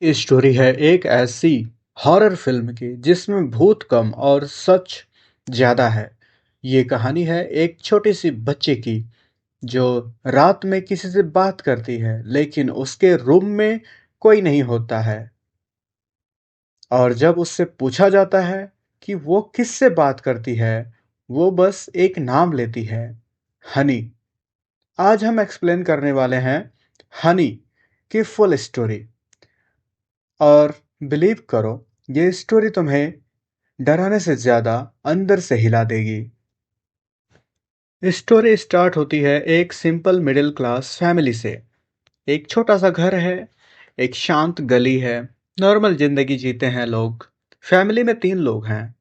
ये स्टोरी है एक ऐसी हॉरर फिल्म की जिसमें भूत कम और सच ज़्यादा है। ये कहानी है एक छोटी सी बच्चे की जो रात में किसी से बात करती है लेकिन उसके रूम में कोई नहीं होता है। और जब उससे पूछा जाता है कि वो किससे बात करती है, वो बस एक नाम लेती है, हनी। आज हम एक्सप्लेन करने वाले हैं हनी की फुल स्टोरी। और बिलीव करो, ये स्टोरी तुम्हें डराने से ज्यादा अंदर से हिला देगी। स्टोरी स्टार्ट होती है एक सिंपल मिडिल क्लास फैमिली से। एक छोटा सा घर है, एक शांत गली है, नॉर्मल जिंदगी जीते हैं लोग। फैमिली में तीन लोग हैं।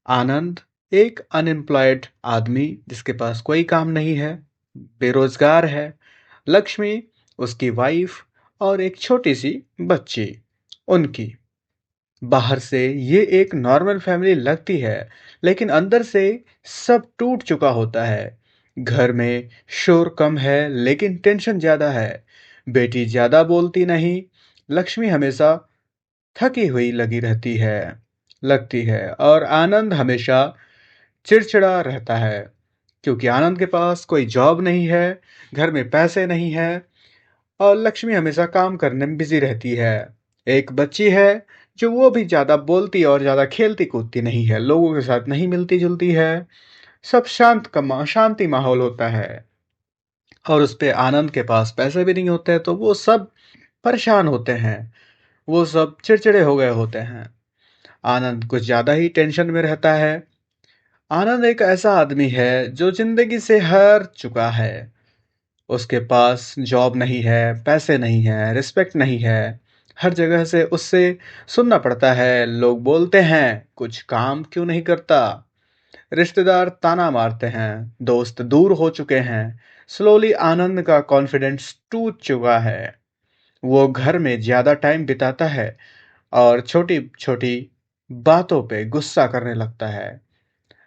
आनंद, एक अनएम्प्लॉयड आदमी जिसके पास कोई काम नहीं है, बेरोजगार है। लक्ष्मी, उसकी वाइफ, और एक छोटी सी बच्ची उनकी। बाहर से ये एक नॉर्मल फैमिली लगती है, लेकिन अंदर से सब टूट चुका होता है। घर में शोर कम है लेकिन टेंशन ज्यादा है। बेटी ज्यादा बोलती नहीं, लक्ष्मी हमेशा थकी हुई लगी रहती है लगती है, और आनंद हमेशा चिड़चिड़ा रहता है क्योंकि आनंद के पास कोई जॉब नहीं है, घर में पैसे नहीं है, और लक्ष्मी हमेशा काम करने में बिजी रहती है। एक बच्ची है जो वो भी ज्यादा बोलती और ज्यादा खेलती कूदती नहीं है, लोगों के साथ नहीं मिलती जुलती है। सब शांति माहौल होता है। और उस पे आनंद के पास पैसे भी नहीं होते तो वो सब परेशान होते हैं, वो सब चिड़चिड़े हो गए होते हैं। आनंद कुछ ज्यादा ही टेंशन में रहता है। आनंद एक ऐसा आदमी है जो जिंदगी से हार चुका है। उसके पास जॉब नहीं है, पैसे नहीं है, रिस्पेक्ट नहीं है। हर जगह से उससे सुनना पड़ता है, लोग बोलते हैं कुछ काम क्यों नहीं करता। रिश्तेदार ताना मारते हैं, दोस्त दूर हो चुके हैं। स्लोली आनंद का कॉन्फिडेंस टूट चुका है। वो घर में ज्यादा टाइम बिताता है और छोटी छोटी बातों पे गुस्सा करने लगता है।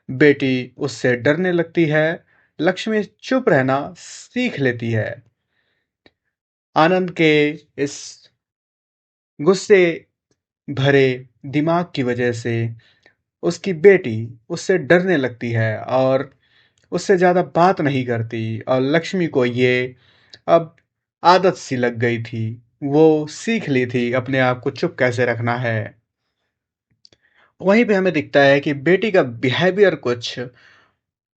बेटी उससे डरने लगती है। लक्ष्मी चुप रहना सीख लेती है। आनंद के इस गुस्से भरे दिमाग की वजह से उसकी बेटी उससे डरने लगती है और उससे ज्यादा बात नहीं करती, और लक्ष्मी को ये अब आदत सी लग गई थी। वो सीख ली थी अपने आप को चुप कैसे रखना है। वहीं पे हमें दिखता है कि बेटी का बिहेवियर कुछ,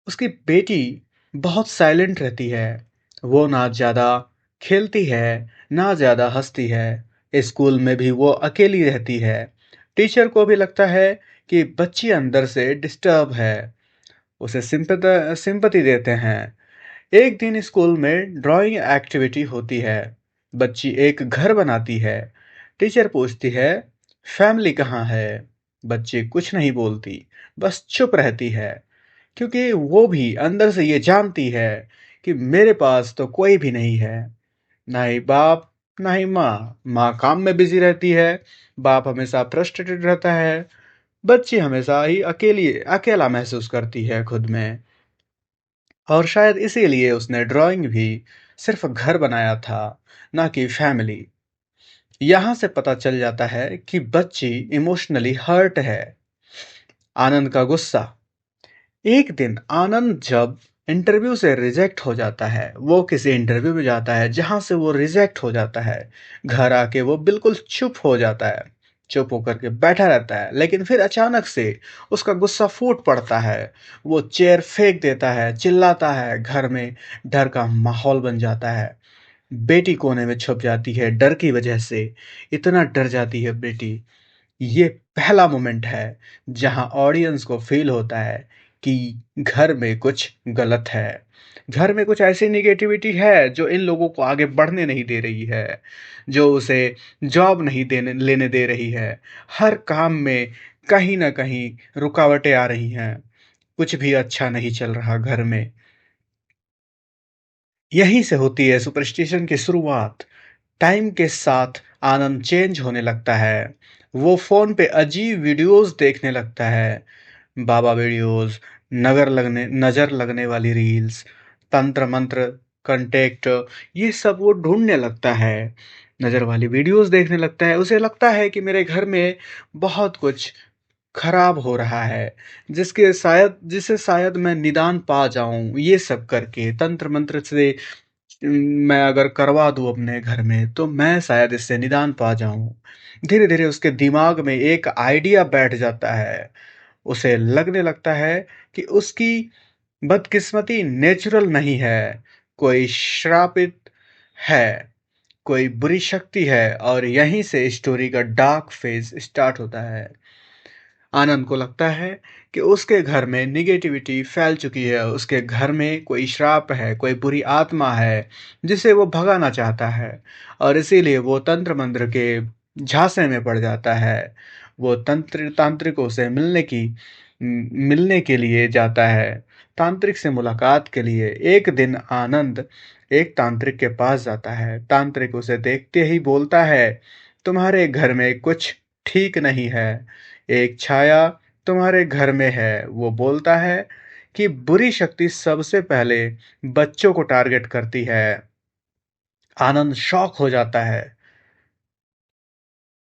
उसकी बेटी बहुत साइलेंट रहती है। वो ना ज़्यादा खेलती है, ना ज़्यादा हंसती है। स्कूल में भी वो अकेली रहती है। टीचर को भी लगता है कि बच्ची अंदर से डिस्टर्ब है, उसे सिंपैथी देते हैं। एक दिन स्कूल में ड्राइंग एक्टिविटी होती है। बच्ची एक घर बनाती है। टीचर पूछती है, फैमिली कहाँ है? बच्ची कुछ नहीं बोलती, बस चुप रहती है, क्योंकि वो भी अंदर से ये जानती है कि मेरे पास तो कोई भी नहीं है। ना ही बाप, ना ही माँ। माँ काम में बिजी रहती है, बाप हमेशा फ्रस्ट्रेटेड रहता है, बच्ची हमेशा ही अकेला महसूस करती है खुद में। और शायद इसीलिए उसने ड्राइंग भी सिर्फ घर बनाया था, ना कि फैमिली। यहाँ से पता चल जाता है कि बच्ची इमोशनली हर्ट है। आनंद का गुस्सा। एक दिन आनंद जब इंटरव्यू से रिजेक्ट हो जाता है, वो किसी इंटरव्यू में जाता है जहां से वो रिजेक्ट हो जाता है। घर आके वो बिल्कुल चुप हो जाता है, चुप होकर के बैठा रहता है, लेकिन फिर अचानक से उसका गुस्सा फूट पड़ता है। वो चेयर फेंक देता है, चिल्लाता है, घर में डर का माहौल बन जाता है। बेटी कोने में छुप जाती है डर की वजह से। इतना डर जाती है बेटी। ये पहला मोमेंट है जहां ऑडियंस को फील होता है कि घर में कुछ गलत है। घर में कुछ ऐसी निगेटिविटी है जो इन लोगों को आगे बढ़ने नहीं दे रही है, जो उसे जॉब नहीं देने लेने दे रही है। हर काम में कहीं ना कहीं रुकावटें आ रही हैं। कुछ भी अच्छा नहीं चल रहा घर में। यहीं से होती है सुपरस्टिशन की शुरुआत। टाइम के साथ आनंद चेंज होने लगता है। वो फोन पे अजीब वीडियोस देखने लगता है। बाबा वीडियोस, नजर लगने वाली रील्स, तंत्र मंत्र, कंटेक्ट, ये सब वो ढूंढने लगता है। नज़र वाली वीडियोज़ देखने लगता है। उसे लगता है कि मेरे घर में बहुत कुछ खराब हो रहा है, जिसे शायद मैं निदान पा जाऊँ, ये सब करके तंत्र मंत्र से मैं अगर करवा दूँ अपने घर में, तो मैं शायद इससे निदान पा जाऊँ। धीरे-धीरे उसके दिमाग में एक आइडिया बैठ जाता है। उसे लगने लगता है कि उसकी बदकिस्मती नेचुरल नहीं है, कोई श्रापित है, कोई बुरी शक्ति है और यहीं से स्टोरी का डार्क फेज़ स्टार्ट होता है। आनंद को लगता है कि उसके घर में नेगेटिविटी फैल चुकी है, उसके घर में कोई श्राप है, कोई बुरी आत्मा है, जिसे वो भगाना चाहता है और इसीलिए वो तंत्र मंत्र के झांसे में पड़ जाता है। वो तांत्रिकों से मिलने के लिए जाता है, तांत्रिक से मुलाकात के लिए। एक दिन आनंद एक तांत्रिक के पास जाता है। तांत्रिक उसे देखते ही बोलता है, तुम्हारे घर में कुछ ठीक नहीं है, एक छाया तुम्हारे घर में है। वो बोलता है कि बुरी शक्ति सबसे पहले बच्चों को टारगेट करती है। आनंद शॉक हो जाता है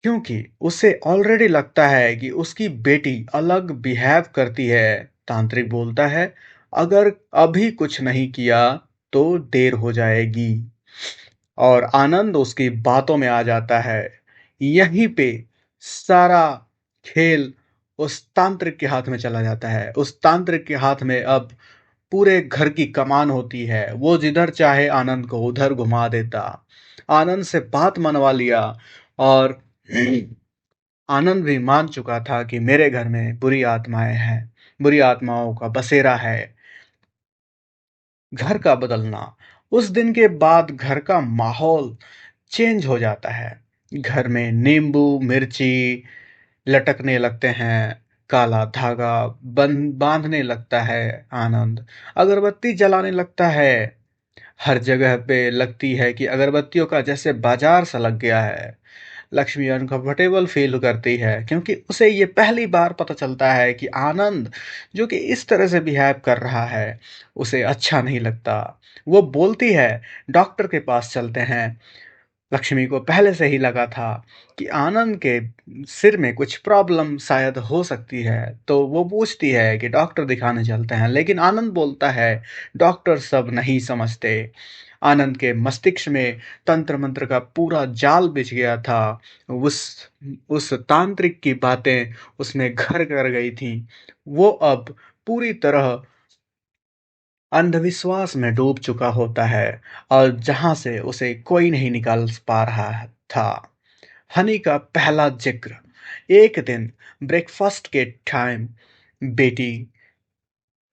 क्योंकि उसे ऑलरेडी लगता है कि उसकी बेटी अलग बिहेव करती है। तांत्रिक बोलता है, अगर अभी कुछ नहीं किया तो देर हो जाएगी। और आनंद उसकी बातों में आ जाता है। यहीं पे सारा खेल उस तांत्रिक के हाथ में चला जाता है। उस तांत्रिक के हाथ में अब पूरे घर की कमान होती है। वो जिधर चाहे आनंद को उधर घुमा देता। आनंद से बात मनवा लिया और आनंद भी मान चुका था कि मेरे घर में बुरी आत्माएं हैं, बुरी आत्माओं का बसेरा है। घर का बदलना। उस दिन के बाद घर का माहौल चेंज हो जाता है। घर में नींबू मिर्ची लटकने लगते हैं, काला धागा बांधने लगता है आनंद, अगरबत्ती जलाने लगता है। हर जगह पे लगती है कि अगरबत्तियों का जैसे बाजार सा लग गया है। लक्ष्मी अनकंफर्टेबल फील करती है क्योंकि उसे ये पहली बार पता चलता है कि आनंद जो कि इस तरह से बिहेव कर रहा है उसे अच्छा नहीं लगता। वो बोलती है, डॉक्टर के पास चलते हैं। लक्ष्मी को पहले से ही लगा था कि आनंद के सिर में कुछ प्रॉब्लम शायद हो सकती है, तो वो पूछती है कि डॉक्टर दिखाने चलते हैं, लेकिन आनंद बोलता है डॉक्टर सब नहीं समझते। आनंद के मस्तिष्क में तंत्र मंत्र का पूरा जाल बिछ गया था। उस उस तांत्रिक की बातें उसमें घर कर गई थी। वो अब पूरी तरह अंधविश्वास में डूब चुका होता है और जहां से उसे कोई नहीं निकाल पा रहा था। हनी का पहला जिक्र। एक दिन ब्रेकफास्ट के टाइम बेटी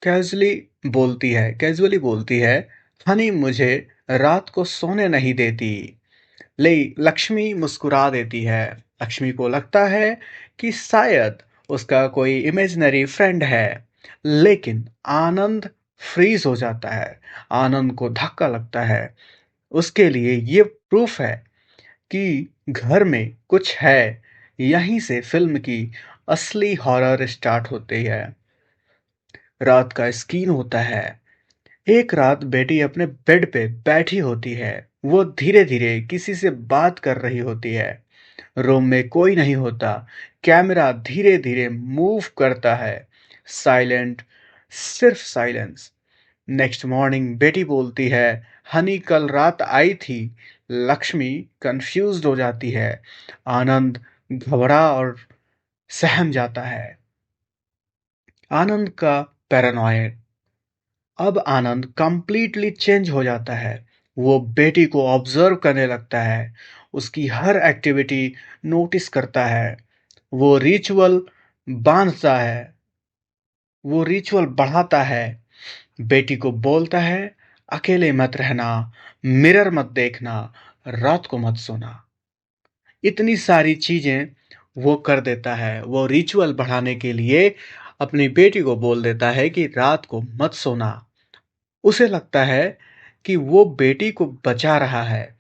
कैजुअली बोलती है, हनी मुझे रात को सोने नहीं देती। ले लक्ष्मी मुस्कुरा देती है। लक्ष्मी को लगता है कि शायद उसका कोई इमेजिनरी फ्रेंड है, लेकिन आनंद फ्रीज हो जाता है। आनंद को धक्का लगता है। उसके लिए ये प्रूफ है कि घर में कुछ है। यहीं से फिल्म की असली हॉरर स्टार्ट होती है। रात का स्कीन होता है। एक रात बेटी अपने बेड पे बैठी होती है। वो धीरे धीरे किसी से बात कर रही होती है। रूम में कोई नहीं होता। कैमरा धीरे धीरे मूव करता है। साइलेंट, सिर्फ साइलेंस। नेक्स्ट मॉर्निंग बेटी बोलती है, हनी कल रात आई थी। लक्ष्मी कंफ्यूज्ड हो जाती है। आनंद घबरा और सहम जाता है। आनंद का पैरानॉइड। अब आनंद कंप्लीटली चेंज हो जाता है। वो बेटी को ऑब्जर्व करने लगता है, उसकी हर एक्टिविटी नोटिस करता है। वो रिचुअल बांधता है, वो रिचुअल बढ़ाता है। बेटी को बोलता है, अकेले मत रहना, मिरर मत देखना, रात को मत सोना। इतनी सारी चीजें वो कर देता है। वो रिचुअल बढ़ाने के लिए अपनी बेटी को बोल देता है कि रात को मत सोना। उसे लगता है कि वो बेटी को बचा रहा है।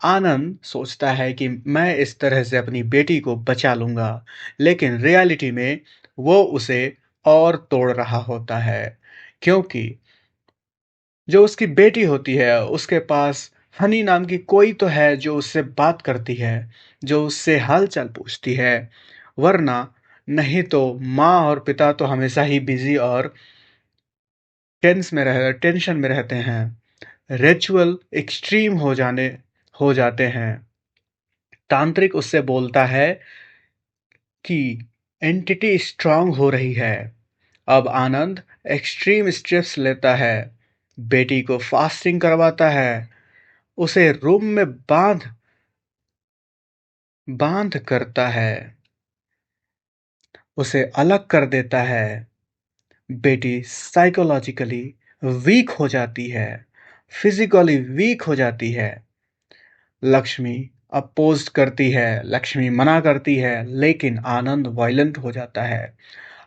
आनंद सोचता है कि मैं इस तरह से अपनी बेटी को बचा लूंगा, लेकिन रियलिटी में वो उसे और तोड़ रहा होता है, क्योंकि जो उसकी बेटी होती है उसके पास हनी नाम की कोई तो है जो उससे बात करती है, जो उससे हाल-चाल पूछती है, वरना नहीं तो माँ और पिता तो हमेशा ही बिज़ी और टेंशन में रहते हैं। रिचुअल एक्सट्रीम हो जाते हैं। तांत्रिक उससे बोलता है कि एंटिटी स्ट्रांग हो रही है। अब आनंद एक्सट्रीम स्टेप्स लेता है, बेटी को फास्टिंग करवाता है, उसे रूम में बांध करता है, उसे अलग कर देता है। बेटी साइकोलॉजिकली वीक हो जाती है, फिजिकली वीक हो जाती है। लक्ष्मी अपोज करती है, लक्ष्मी मना करती है, लेकिन आनंद वायलेंट हो जाता है।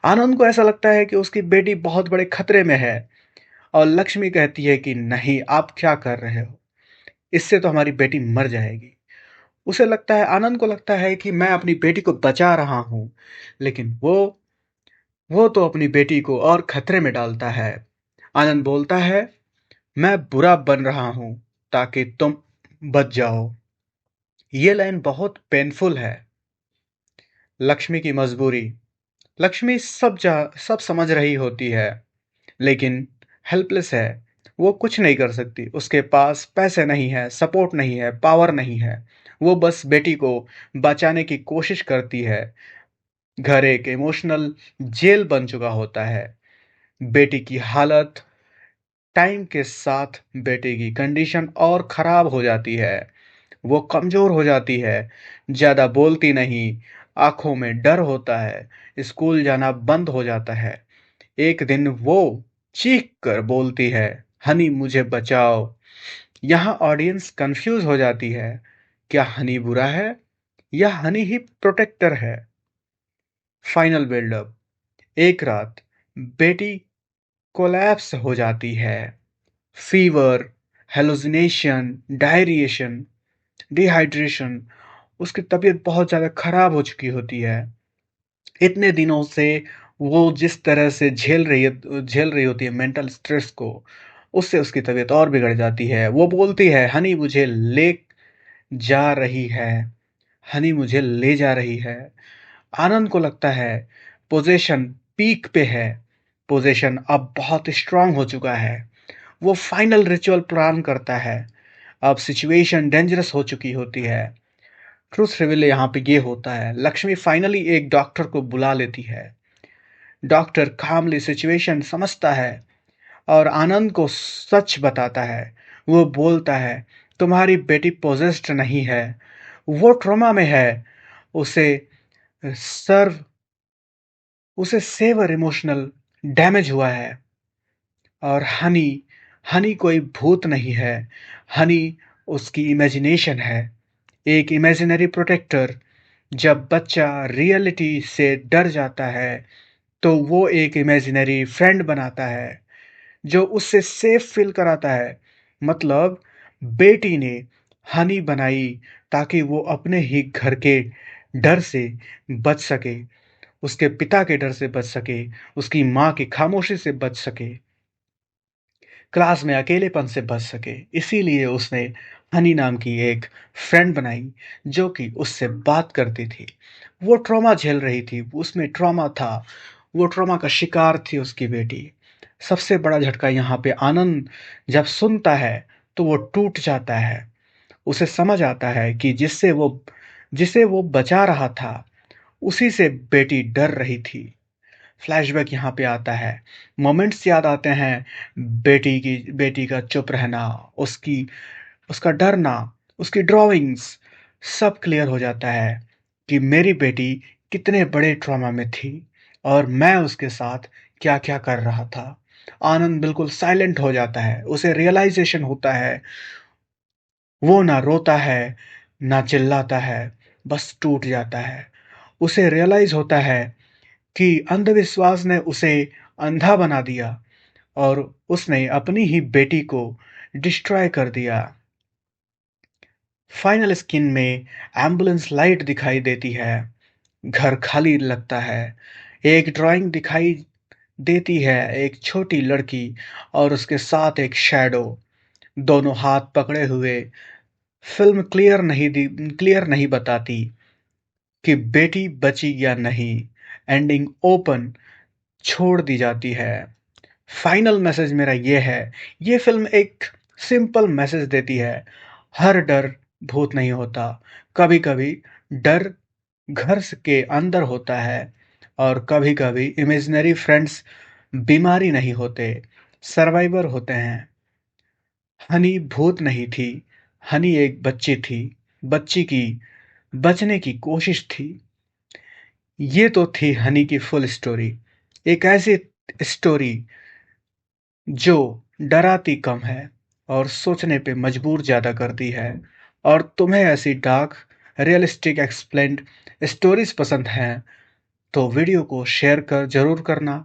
आनंद को ऐसा लगता है कि उसकी बेटी बहुत बड़े खतरे में है, और लक्ष्मी कहती है कि नहीं, आप क्या कर रहे हो, इससे तो हमारी बेटी मर जाएगी। उसे लगता है, आनंद को लगता है कि मैं अपनी बेटी को बचा रहा हूं, लेकिन वो तो अपनी बेटी को और खतरे में डालता है। आनंद बोलता है, मैं बुरा बन रहा हूं ताकि तुम बच जाओ। ये लाइन बहुत पेनफुल है। लक्ष्मी की मजबूरी। लक्ष्मी सब समझ रही होती है, लेकिन हेल्पलेस है। वो कुछ नहीं कर सकती। उसके पास पैसे नहीं है, सपोर्ट नहीं है, पावर नहीं है। वो बस बेटी को बचाने की कोशिश करती है। घर एक इमोशनल जेल बन चुका होता है। बेटी की हालत, टाइम के साथ बेटी की कंडीशन और खराब हो जाती है। वो कमजोर हो जाती है, ज्यादा बोलती नहीं, आंखों में डर होता है, स्कूल जाना बंद हो जाता है। एक दिन वो चीख कर बोलती है, हनी मुझे बचाओ। यहाँ ऑडियंस कंफ्यूज हो जाती है। क्या हनी बुरा है या हनी ही प्रोटेक्टर है? Final buildup. एक रात बेटी कोलैप्स हो जाती है। Fever, hallucination, diarrhoea, dehydration. उसकी तबीयत बहुत ज़्यादा खराब हो चुकी होती है। इतने दिनों से वो जिस तरह से झेल रही होती है मेंटल स्ट्रेस को, उससे उसकी तबीयत और बिगड़ जाती है। वो बोलती है, हनी मुझे ले जा रही है, हनी मुझे ले जा रही है। आनंद को लगता है पोजेशन पीक पे है, पोजेशन अब बहुत स्ट्रांग हो चुका है। वो फाइनल रिचुअल प्लान करता है। अब सिचुएशन डेंजरस हो चुकी होती है। ट्रूथ रिवील यहाँ पे ये होता है, लक्ष्मी फाइनली एक डॉक्टर को बुला लेती है। डॉक्टर कामली सिचुएशन समझता है और आनंद को सच बताता है। वो बोलता है, तुम्हारी बेटी पोजेस्ड नहीं है, वो ट्रॉमा में है। उसे सर्व उसे सेवर इमोशनल डैमेज हुआ है। और हनी हनी कोई भूत नहीं है, हनी उसकी इमेजिनेशन है, एक इमेजिनरी प्रोटेक्टर। जब बच्चा रियलिटी से डर जाता है, तो वो एक इमेजिनरी फ्रेंड बनाता है, जो उससे सेफ फील कराता है। मतलब बेटी ने हनी बनाई ताकि वो अपने ही घर के डर से बच सके, उसके पिता के डर से बच सके, उसकी माँ की खामोशी से बच सके, क्लास में अकेलेपन से बच सके। इसीलिए उसने हनी नाम की एक फ्रेंड बनाई, जो कि उससे बात करती थी। वो ट्रॉमा झेल रही थी, उसमें ट्रॉमा था, वो ट्रॉमा का शिकार थी उसकी बेटी। सबसे बड़ा झटका यहाँ पे आनंद जब सुनता है, तो वो टूट जाता है। उसे समझ आता है कि जिसे वो बचा रहा था, उसी से बेटी डर रही थी। फ्लैशबैक यहाँ पे आता है, मोमेंट्स याद आते हैं। बेटी का चुप रहना, उसकी उसका डरना, उसकी ड्राइंग्स, सब क्लियर हो जाता है कि मेरी बेटी कितने बड़े ट्रॉमा में थी और मैं उसके साथ क्या क्या कर रहा था। आनंद बिल्कुल साइलेंट हो जाता है। उसे रियलाइजेशन होता है, वो ना रोता है, ना चिल्लाता है, बस टूट जाता है। उसे रियलाइज होता है कि अंधविश्वास ने उसे अंधा बना दिया और उसने अपनी ही बेटी को डिस्ट्रॉय कर दिया। फाइनल स्किन में एम्बुलेंस लाइट दिखाई देती है, घर खाली लगता है। एक ड्राइंग दिखाई देती है, एक छोटी लड़की और उसके साथ एक शैडो। दोनों हाथ पकड़े हुए। फिल्म क्लियर नहीं बताती कि बेटी बची या नहीं। एंडिंग ओपन छोड़ दी जाती है। फाइनल मैसेज मेरा ये है, ये फिल्म एक सिंपल मैसेज देती है। हर डर भूत नहीं होता। कभी कभी डर घर के अंदर होता है, और कभी कभी इमेजिनरी फ्रेंड्स बीमारी नहीं होते, सर्वाइवर होते हैं। हनी भूत नहीं थी, हनी एक बच्ची थी। बच्ची की बचने की कोशिश थी। ये तो थी हनी की फुल स्टोरी। एक ऐसी स्टोरी जो डराती कम है और सोचने पे मजबूर ज़्यादा करती है। और तुम्हें ऐसी डार्क, रियलिस्टिक एक्सप्लेन्ड स्टोरीज पसंद हैं तो वीडियो को शेयर कर जरूर करना।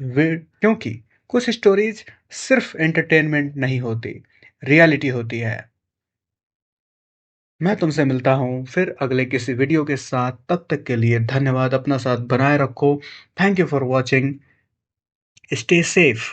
क्योंकि कुछ स्टोरीज सिर्फ एंटरटेनमेंट नहीं होती, रियलिटी होती है। मैं तुमसे मिलता हूँ फिर अगले किसी वीडियो के साथ। तब तक के लिए धन्यवाद। अपना साथ बनाए रखो। Thank you for watching. Stay safe.